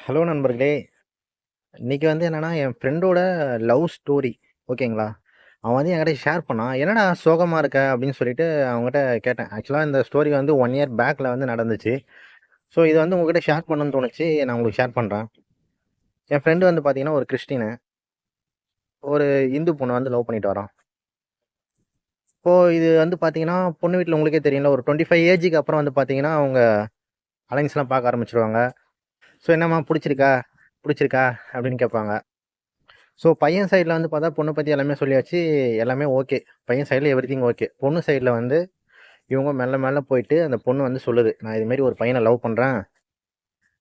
Hello நண்பர்களே! இன்னைக்கு வந்து என்னன்னா, என் ஃப்ரெண்டோட லவ் ஸ்டோரி. ஓகேங்களா? அவன் வந்து என்கிட்ட ஷேர் பண்ணான். "என்னடா சோகமா இருக்க?" அப்படின்னு சொல்லிட்டு அவன்கிட்ட கேட்டேன். ஆக்சுவலா இந்த ஸ்டோரி வந்து 1 இயர் பேக்ல வந்து நடந்துச்சு. ஸோ இத வந்து உங்ககிட்ட ஷேர் பண்ணணும்னு தோணுச்சு. நான் உங்களுக்கு ஷேர் பண்றேன். என் ஃப்ரெண்ட் வந்து பார்த்தீங்கன்னா, ஒரு கிறிஸ்டியனு. ஒரு இந்து பொண்ண வந்து லவ் பண்ணிட்டு வரான். இப்போ இது வந்து பார்த்தீங்கன்னா, பொண்ணு வீட்ல உங்களுக்கே தெரியும்ல, ஒரு 25 ஏஜுக்கு அப்புறம் வந்து பார்த்தீங்கன்னா, அவங்க அலைன்ஸ்லாம் பார்க்க ஆரம்பிச்சுருவாங்க. "ஸோ என்னம்மா புடிச்சிருக்கா? புடிச்சிருக்கா?" அப்படின்னு கேட்பாங்க. ஸோ பையன் சைடுல வந்து பார்த்தா, பொண்ணு பத்தி எல்லாமே சொல்லியாச்சு. எல்லாமே ஓகே. பையன் சைடுல எவ்ரிதிங் ஓகே. பொண்ணு சைடுல வந்து இவங்க மெல்ல மெல்ல போயிட்டு அந்த பொண்ணு வந்து சொல்லுது. "நான் இது மாரி ஒரு பையன லவ் பண்றேன்.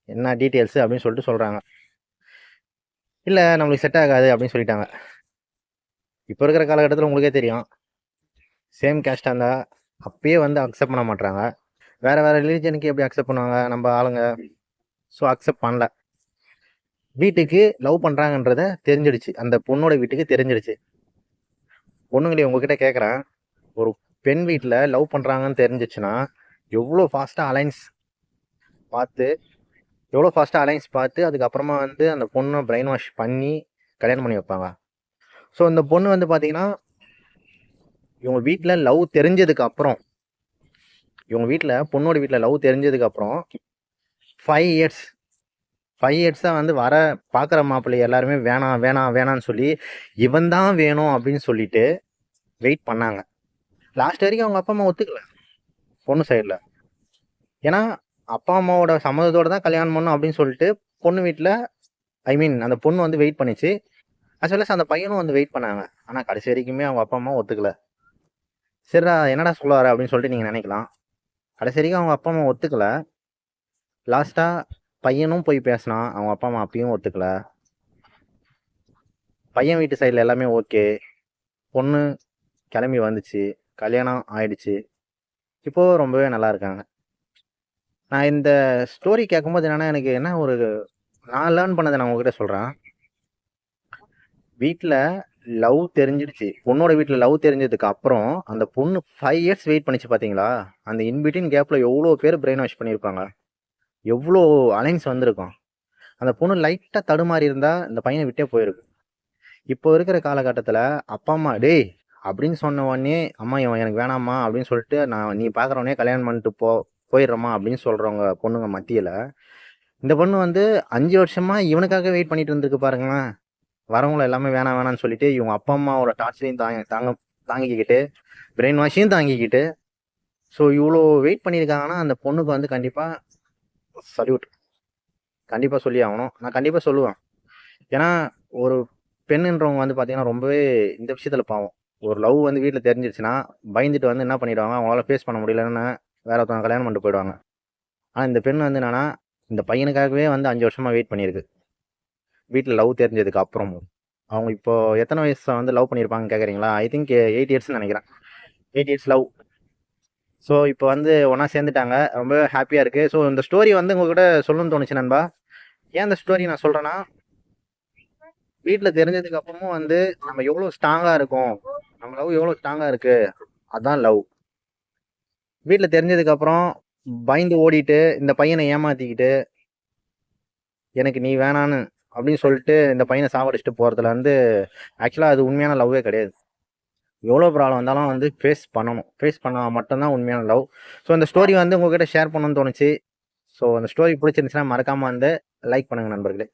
என்ன டீட்டெயில்ஸ்?" அப்படின்னு சொல்லிட்டு சொல்றாங்க. "இல்ல நம்மளுக்கு செட் ஆகாது" அப்படின்னு சொல்லிட்டாங்க. இப்ப இருக்கிற காலகட்டத்தில உங்களுக்கே தெரியும். சேம் கேஸ்ட்டா இருந்தா அப்பயே வந்து அக்செப்ட் பண்ண மாட்றாங்க. வேற வேற ரிலிஜனுக்கு எப்படி அக்செப்ட் பண்ணுவாங்க நம்ப ஆளுங்க? ஸோ அக்செப்ட் பண்ணல. வீட்டுக்கு லவ் பண்றாங்கன்றத தெரிஞ்சிடுச்சு. அந்த பொண்ணோட வீட்டுக்கு தெரிஞ்சிடுச்சு. பொண்ணுங்களே உங்ககிட்ட கேட்கிறேன். ஒரு பெண் வீட்ல லவ் பண்றாங்கன்னு தெரிஞ்சுச்சுன்னா, எவ்ளோ ஃபாஸ்ட்டா அலைன்ஸ் பார்த்து எவ்ளோ ஃபாஸ்ட்டா அலைன்ஸ் பார்த்து, அதுக்கப்புறமா வந்து அந்த பொண்ண பிரெயின் வாஷ் பண்ணி கல்யாணம் பண்ணி வைப்பாங்க. ஸோ இந்த பொண்ணு வந்து பார்த்தீங்கன்னா, இவங்க வீட்ல லவ் தெரிஞ்சதுக்கு அப்புறம் இவங்க வீட்ல பொண்ணோட வீட்ல லவ் தெரிஞ்சதுக்கு அப்புறம் 5 இயர்ஸ் 5 இயர்ஸா வந்து பார்க்குற மாப்பிள்ளை எல்லாருமே வேணாம், வேணாம், வேணான்னு சொல்லி, இவன் தான் வேணும் அப்படின்னு சொல்லிட்டு வெயிட் பண்ணாங்க. லாஸ்ட் வரைக்கும் அவங்க அப்பா, அம்மா ஒத்துக்கல. பொண்ணு சைடுல. ஏன்னா, அப்பா, அம்மாவோட சம்மதத்தோட தான் கல்யாணம் பண்ணணும் அப்படின்னு சொல்லிட்டு, பொண்ணு வீட்ல ஐ மீன் அந்த பொண்ணு வந்து வெயிட் பண்ணுச்சு. அஸ் வெல் அஸ் அந்த பையனும் வந்து வெயிட் பண்ணாங்க. ஆனா கடைசி வரைக்குமே அவங்க அப்பா, அம்மா ஒத்துக்கல. சரிடா என்னடா சொல்ல வர அப்படின்னு சொல்லிட்டு நீங்க நினைக்கலாம். கடைசி வரைக்கும் அவங்க அப்பா, அம்மா ஒத்துக்கல. லாஸ்ட்டா பையனும் போய் பேசினான். அவங்க அப்பா, அம்மா அப்பயும் ஒத்துக்கல. பையன் வீட்டு சைடுல எல்லாமே ஓகே. பொண்ணு கிளம்பி வந்துச்சு. கல்யாணம் ஆயிடுச்சு. இப்போ ரொம்பவே நல்லா இருக்காங்க. நான் இந்த ஸ்டோரி கேட்கும்போது என்னன்னா, எனக்கு என்ன ஒரு நான் லேர்ன் பண்ணத நான் உங்ககிட்ட சொல்றேன். வீட்ல லவ் தெரிஞ்சிடுச்சு. பொண்ணோட வீட்ல லவ் தெரிஞ்சதுக்கு அப்புறம், அந்த பொண்ணு 5 இயர்ஸ் வெயிட் பண்ணுச்சு பார்த்தீங்களா? அந்த இன் பிட்வீன் கேப்ல எவ்ளோ பேர் பிரெயின் வாஷ் பண்ணியிருப்பாங்க. எவ்ளோ அலைன்ஸ் வந்திருக்கும். அந்த பொண்ணு லைட்டா தடுமாறி இருந்தா, இந்த பையன விட்டே போயிருக்கும். இப்போ இருக்கிற காலகட்டத்தில, அப்பா, அம்மா "டேய்" அப்படின்னு சொன்ன உடனே, "அம்மா இவன் எனக்கு வேணாம்மா" அப்படின்னு சொல்லிட்டு, "நான் நீ பார்க்குறவனே கல்யாணம் பண்ணிட்டு போயிடுறேம்மா" அப்படின்னு சொல்றவங்க பொண்ணுங்க மத்தியில, இந்த பொண்ணு வந்து 5 வருஷமா இவனுக்காக வெயிட் பண்ணிட்டு இருந்திருக்கு பாருங்களேன். வரவங்கள எல்லாமே வேணாம் வேணாம்னு சொல்லிட்டு, இவங்க அப்பா, அம்மாவோட டார்ச்சரையும் தாங்கிக்கிட்டு, பிரெயின் வாஷையும் தாங்கிக்கிட்டு, ஸோ இவ்ளோ வெயிட் பண்ணியிருக்காங்கன்னா, அந்த பொண்ணுக்கு வந்து கண்டிப்பா சல்யூட். கண்டிப்பா சொல்லியே ஆகணும். நான் கண்டிப்பா சொல்லுவேன். ஏன்னா, ஒரு பெண்ணுன்றவங்க வந்து பார்த்தீங்கன்னா, ரொம்பவே இந்த விஷயத்துல பாவம். ஒரு லவ் வந்து வீட்ல தெரிஞ்சிருச்சுன்னா, பயந்துட்டு வந்து என்ன பண்ணிடுவாங்க, அவங்களால ஃபேஸ் பண்ண முடியலன்னு வேற ஒருத்தவங்க கல்யாணம் பண்ணிட்டு போயிடுவாங்க. ஆனா இந்த பெண் வந்து என்னன்னா, இந்த பையனுக்காகவே வந்து 5 வருஷமா வெயிட் பண்ணியிருக்கு. வீட்ல லவ் தெரிஞ்சதுக்கு அப்புறமும். அவங்க இப்போ எத்தன வயசுல வந்து லவ் பண்ணியிருப்பாங்கன்னு கேட்குறீங்களா? ஐ திங்க் 8 இயர்ஸ்ன்னு நெனைக்கிறேன். 8 இயர்ஸ் லவ். ஸோ இப்போ வந்து ஒண்ணா சேர்ந்துட்டாங்க. ரொம்பவே ஹேப்பியா இருக்கு. ஸோ இந்த ஸ்டோரி வந்து உங்ககிட்ட சொல்லணும்னு தோணுச்சு நண்பா. ஏன் இந்த ஸ்டோரி நான் சொல்றேன்னா, வீட்ல தெரிஞ்சதுக்கு அப்புறமும் வந்து நம்ம எவ்வளோ ஸ்ட்ராங்கா இருக்கோம். நம்ம லவ் எவ்வளோ ஸ்ட்ராங்கா இருக்கு. அதான் லவ். வீட்ல தெரிஞ்சதுக்கு அப்புறம் பயந்து ஓடிட்டு, இந்த பையன ஏமாத்திக்கிட்டு, எனக்கு நீ வேணான்னு அப்படின்னு சொல்லிட்டு இந்த பையன சாவடிச்சுட்டு போறதுல வந்து ஆக்சுவலா அது உண்மையான லவ்வே கிடையாது. எவ்வளோ ப்ராப்ளம் வந்தாலும் வந்து ஃபேஸ் பண்ணணும். ஃபேஸ் பண்ணா மட்டும் தான் உண்மையான லவ். ஸோ இந்த ஸ்டோரி வந்து உங்ககிட்ட ஷேர் பண்ணணும்னு தோணுச்சு. ஸோ அந்த ஸ்டோரி பிடிச்சிருந்துச்சுன்னா மறக்காம வந்து லைக் பண்ணுங்க நண்பர்களே.